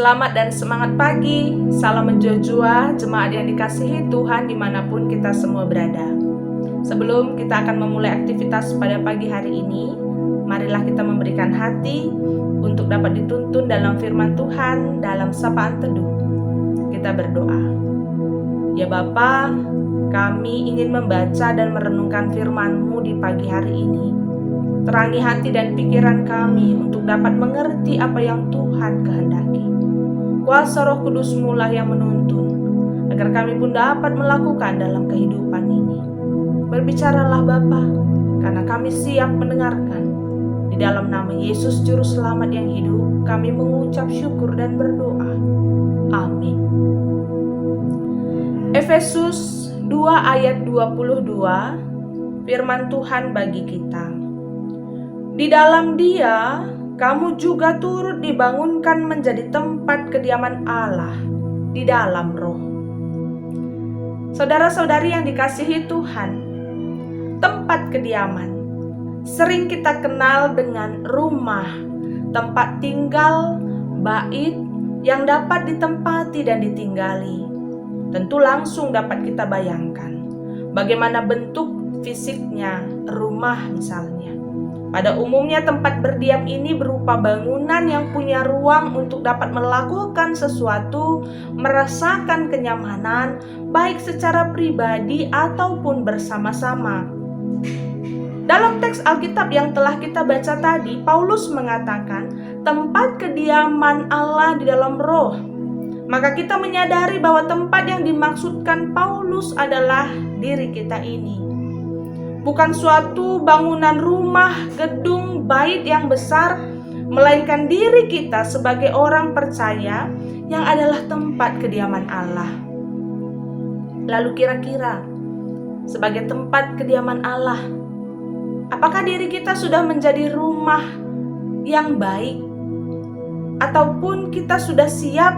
Selamat dan semangat pagi, salam menjojua, jemaat yang dikasihi Tuhan dimanapun kita semua berada. Sebelum kita akan memulai aktivitas pada pagi hari ini, marilah kita memberikan hati untuk dapat dituntun dalam firman Tuhan dalam sapaan teduh. Kita berdoa. Ya Bapa, kami ingin membaca dan merenungkan firman-Mu di pagi hari ini. Terangi hati dan pikiran kami untuk dapat mengerti apa yang Tuhan kehendaki. Kuasa Roh Kudus-Mu lah yang menuntun, agar kami pun dapat melakukan dalam kehidupan ini. Berbicaralah Bapa, karena kami siap mendengarkan. Di dalam nama Yesus Juru Selamat yang hidup, kami mengucap syukur dan berdoa. Amin. Efesus 2 ayat 22, firman Tuhan bagi kita. Di dalam Dia, kamu juga turut dibangunkan menjadi tempat kediaman Allah di dalam Roh. Saudara-saudari yang dikasihi Tuhan, tempat kediaman sering kita kenal dengan rumah, tempat tinggal, bait yang dapat ditempati dan ditinggali. Tentu langsung dapat kita bayangkan bagaimana bentuk fisiknya rumah misalnya. Pada umumnya tempat berdiam ini berupa bangunan yang punya ruang untuk dapat melakukan sesuatu, merasakan kenyamanan, baik secara pribadi ataupun bersama-sama. Dalam teks Alkitab yang telah kita baca tadi, Paulus mengatakan tempat kediaman Allah di dalam Roh. Maka kita menyadari bahwa tempat yang dimaksudkan Paulus adalah diri kita ini. Bukan suatu bangunan rumah, gedung, bait yang besar, melainkan diri kita sebagai orang percaya yang adalah tempat kediaman Allah. Lalu kira-kira sebagai tempat kediaman Allah, apakah diri kita sudah menjadi rumah yang baik? Ataupun kita sudah siap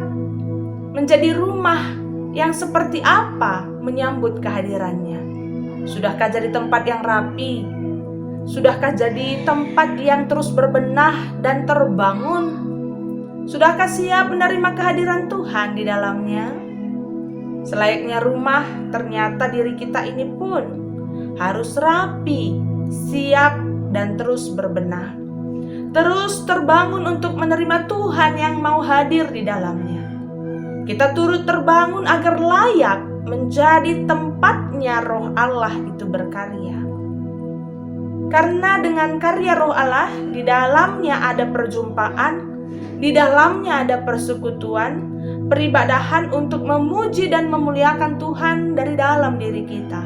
menjadi rumah yang seperti apa menyambut kehadirannya? Sudahkah jadi tempat yang rapi? Sudahkah jadi tempat yang terus berbenah dan terbangun? Sudahkah siap menerima kehadiran Tuhan di dalamnya? Selayaknya rumah, ternyata diri kita ini pun harus rapi, siap, dan terus berbenah. Terus terbangun untuk menerima Tuhan yang mau hadir di dalamnya. Kita turut terbangun agar layak menjadi tempatnya Roh Allah itu berkarya. Karena dengan karya Roh Allah, di dalamnya ada perjumpaan, di dalamnya ada persekutuan, peribadahan untuk memuji dan memuliakan Tuhan dari dalam diri kita.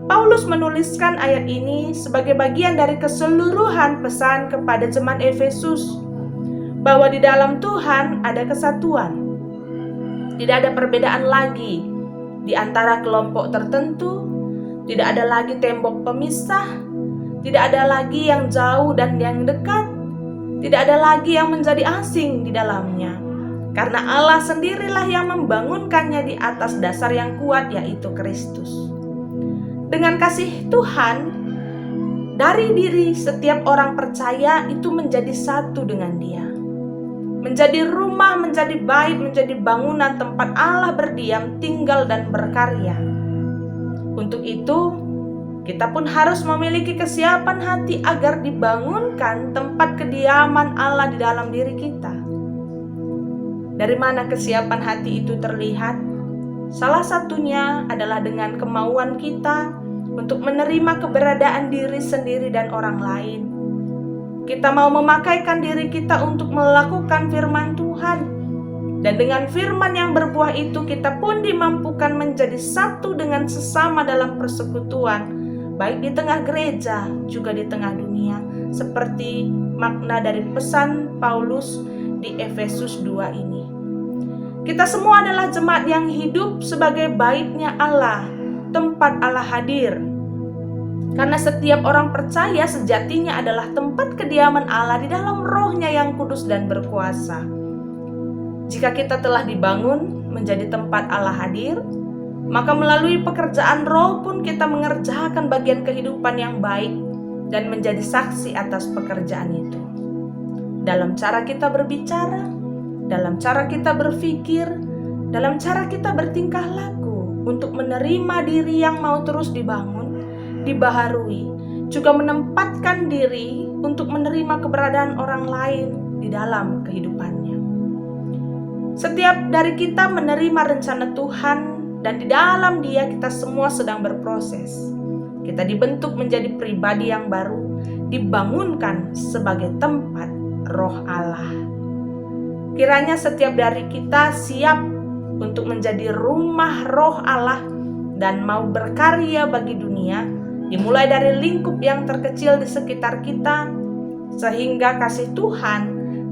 Paulus menuliskan ayat ini sebagai bagian dari keseluruhan pesan kepada jemaat Efesus, bahwa di dalam Tuhan ada kesatuan. Tidak ada perbedaan lagi di antara kelompok tertentu, tidak ada lagi tembok pemisah, tidak ada lagi yang jauh dan yang dekat, tidak ada lagi yang menjadi asing di dalamnya. Karena Allah sendirilah yang membangunkannya di atas dasar yang kuat, yaitu Kristus. Dengan kasih Tuhan, dari diri setiap orang percaya itu menjadi satu dengan Dia. Menjadi rumah, menjadi bait, menjadi bangunan tempat Allah berdiam, tinggal, dan berkarya. Untuk itu, kita pun harus memiliki kesiapan hati agar dibangunkan tempat kediaman Allah di dalam diri kita. Dari mana kesiapan hati itu terlihat? Salah satunya adalah dengan kemauan kita untuk menerima keberadaan diri sendiri dan orang lain. Kita mau memakaikan diri kita untuk melakukan firman Tuhan. Dan dengan firman yang berbuah itu, kita pun dimampukan menjadi satu dengan sesama dalam persekutuan, baik di tengah gereja, juga di tengah dunia. Seperti makna dari pesan Paulus di Efesus 2 ini. Kita semua adalah jemaat yang hidup sebagai baitnya Allah, tempat Allah hadir. Karena setiap orang percaya sejatinya adalah tempat kediaman Allah di dalam Roh-Nya yang kudus dan berkuasa. Jika kita telah dibangun menjadi tempat Allah hadir, maka melalui pekerjaan Roh pun kita mengerjakan bagian kehidupan yang baik dan menjadi saksi atas pekerjaan itu. Dalam cara kita berbicara, dalam cara kita berpikir, dalam cara kita bertingkah laku, untuk menerima diri yang mau terus dibangun, dibaharui, juga menempatkan diri untuk menerima keberadaan orang lain di dalam kehidupannya. Setiap dari kita menerima rencana Tuhan, dan di dalam Dia kita semua sedang berproses. Kita dibentuk menjadi pribadi yang baru, dibangunkan sebagai tempat Roh Allah. Kiranya setiap dari kita siap untuk menjadi rumah Roh Allah dan mau berkarya bagi dunia, dimulai dari lingkup yang terkecil di sekitar kita, sehingga kasih Tuhan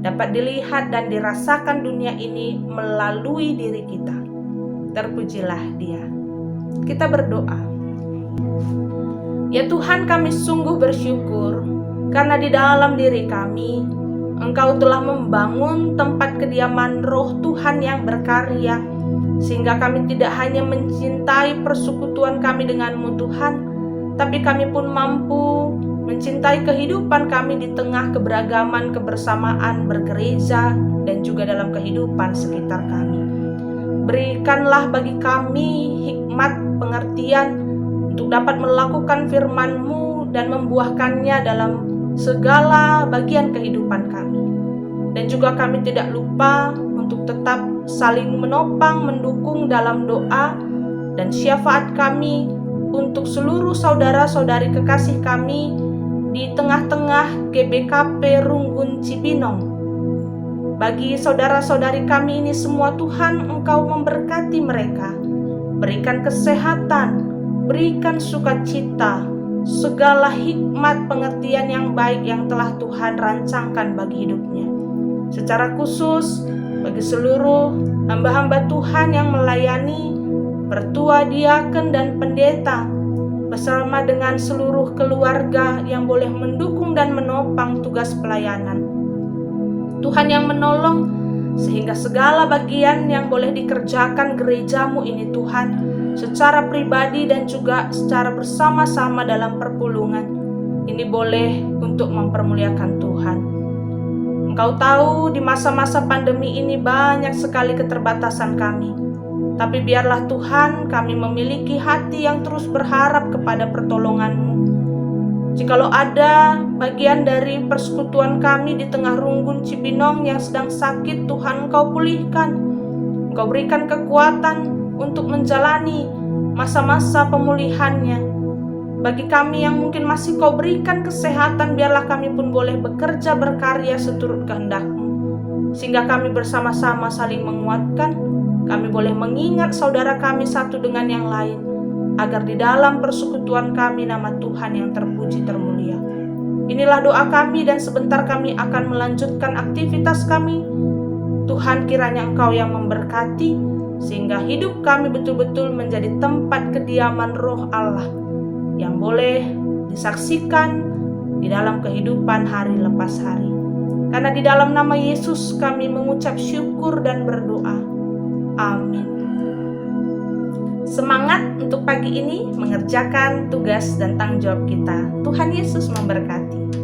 dapat dilihat dan dirasakan dunia ini melalui diri kita. Terpujilah Dia. Kita berdoa. Ya Tuhan, kami sungguh bersyukur karena di dalam diri kami Engkau telah membangun tempat kediaman Roh Tuhan yang berkarya, sehingga kami tidak hanya mencintai persekutuan kami dengan-Mu Tuhan, tapi kami pun mampu mencintai kehidupan kami di tengah keberagaman kebersamaan bergereja dan juga dalam kehidupan sekitar kami. Berikanlah bagi kami hikmat pengertian untuk dapat melakukan firman-Mu dan membuahkannya dalam segala bagian kehidupan kami. Dan juga kami tidak lupa untuk tetap saling menopang, mendukung dalam doa dan syafaat kami untuk seluruh saudara-saudari kekasih kami di tengah-tengah GBKP Runggun Cibinong. Bagi saudara-saudari kami ini semua, Tuhan, Engkau memberkati mereka. Berikan kesehatan, berikan sukacita, segala hikmat pengertian yang baik yang telah Tuhan rancangkan bagi hidupnya. Secara khusus bagi seluruh hamba-hamba Tuhan yang melayani, pertua, diaken, dan pendeta, bersama dengan seluruh keluarga yang boleh mendukung dan menopang tugas pelayanan. Tuhan yang menolong sehingga segala bagian yang boleh dikerjakan gereja-Mu ini Tuhan, secara pribadi dan juga secara bersama-sama dalam perpulungan, ini boleh untuk mempermuliakan Tuhan. Engkau tahu di masa-masa pandemi ini banyak sekali keterbatasan kami, tapi biarlah Tuhan kami memiliki hati yang terus berharap kepada pertolongan-Mu. Jikalau ada bagian dari persekutuan kami di tengah Runggun Cibinong yang sedang sakit, Tuhan, Engkau pulihkan. Engkau berikan kekuatan untuk menjalani masa-masa pemulihannya. Bagi kami yang mungkin masih Kau berikan kesehatan, biarlah kami pun boleh bekerja berkarya seturut kehendak-Mu, sehingga kami bersama-sama saling menguatkan. Kami boleh mengingat saudara kami satu dengan yang lain, agar di dalam persekutuan kami nama Tuhan yang terpuji termulia. Inilah doa kami, dan sebentar kami akan melanjutkan aktivitas kami. Tuhan, kiranya Engkau yang memberkati, sehingga hidup kami betul-betul menjadi tempat kediaman Roh Allah yang boleh disaksikan di dalam kehidupan hari lepas hari. Karena di dalam nama Yesus kami mengucap syukur dan berdoa. Amin. Semangat untuk pagi ini mengerjakan tugas dan tanggung jawab kita. Tuhan Yesus memberkati.